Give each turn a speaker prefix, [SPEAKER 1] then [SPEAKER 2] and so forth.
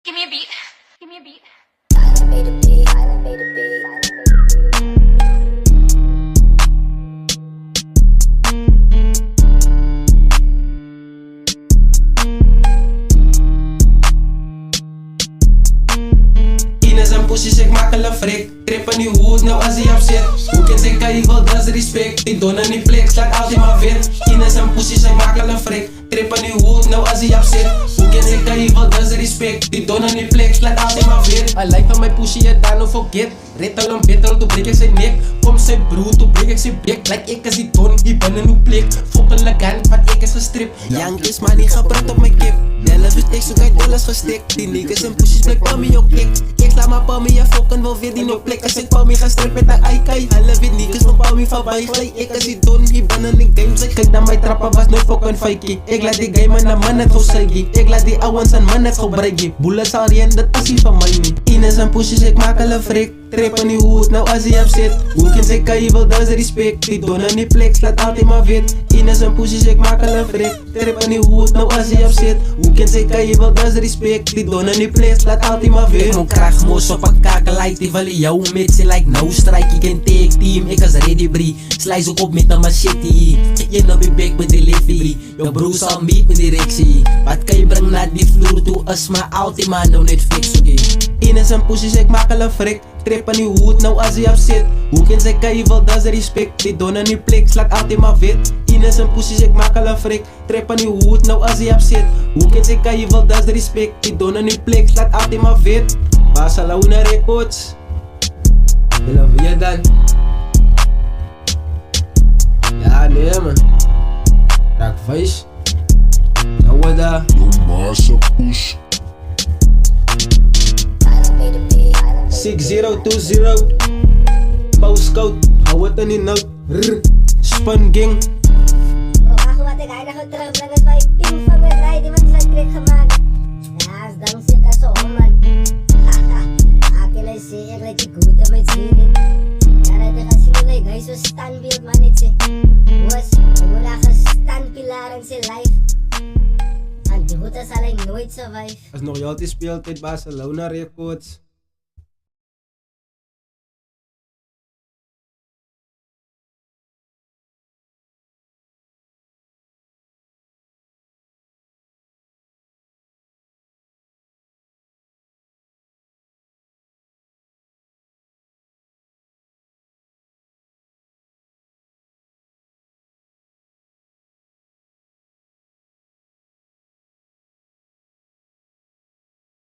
[SPEAKER 1] Give me a beat. Give me a beat.
[SPEAKER 2] Island made a beat, island made a beat, island made a beat.
[SPEAKER 3] Ines en pussies, ik maak een frik. Trip aan die hoed, nou als hij afzit. Hoe kan ik kan je wel, dat is respect. Die don aan die plek, slaat altijd maar wit. Ines en pussies, ik maak een frik. Trip aan die hoed, nou als hij afzit. Hoe kan ik kan je wel, dat is respect. Die don aan die plek, slaat altijd maar wit. I like van mijn pussy, je daar no forget. Rit al een beter, toen breek ik zijn nek. Kom zijn broer, toen breek ik zijn bek. Like ik als die don, die ben een nieuw plek. Fokken legend, want ik is gestript. Jank is maar niet gepraat op mijn kip. Delle doet ik zoek uit alles gestikt. Die niggas en pussies blijf pa me ook klik. Ik sla maar pa me, je fokken wil weer die no plek. Als ik pa me ga strip met de aikai. Alle wit niggas van pa me voorbij. Gelijk ik als die don, die ben een game. Zeg kijk naar mijn trappen, was nooit fokken feikie. Ik laat die game en een man net gezeigi. Ik laat die ouwens en man net gebreigi. Boele zal rien, dat is niet van mij niet. Ines en pussies, ik maak alle frik. Trip aan die hoed, nou als hij op zit. Hoe kan ze kan je wel, dat is respect. Die don aan die plek, slaat altijd maar wit. Ines en pussies, ik maak alle frik. Trip aan die hoed, nou als hij op zit. Hoe kan ze kan je wel, dat is respect. Die don aan die plek, slaat altijd maar wit. Ik moet graag moos op een kakelheid. Die willen jou met ze like nou strike. Ik ken take team, ik als ready brie. Slice ook op met een machete. Je nou be back met die liffie. Je broer zal meet met die directie. Wat kan je brengen naar die vloer toe? Als maar altijd maar nou net fix, oké. Ines en pussies, ik maak alle frik. Trip aan die hoed, nou als hij op zit. Hoe kan ze kan je wel, dat is respect. Die don aan die plek, slaat altijd maar wit. Ines en pussies, ik maak alle frik. Trip aan die hoed, nou als hij op zit. Hoe kan ze kan je wel, dat is respect. Die don aan die plek, slaat altijd maar wit. Barcelona Records. Willen we je dan? Ja, nee man. Raak vuist. Nou wat daar?
[SPEAKER 4] Massa push.
[SPEAKER 2] Island made a beat, island made a beat.
[SPEAKER 3] 6020 Postcode, hou het in die noot. Spun gang.
[SPEAKER 5] Wacht wat ik eigenlijk terugbrengen is waar je team van me rijdt, die met zijn trick gemaakt. Ja, is dankzij ik zo man. Haha, ik zie ik lijk je goed en met zin. Ja, dat ik als je lijkt, hij is zo'n standbeeld man, niet zie. Was, ik moet daar een standpilaar in zijn lijf. En die hoed zal hij nooit survive.
[SPEAKER 3] Als nog jou te speelt uit Barcelona Records.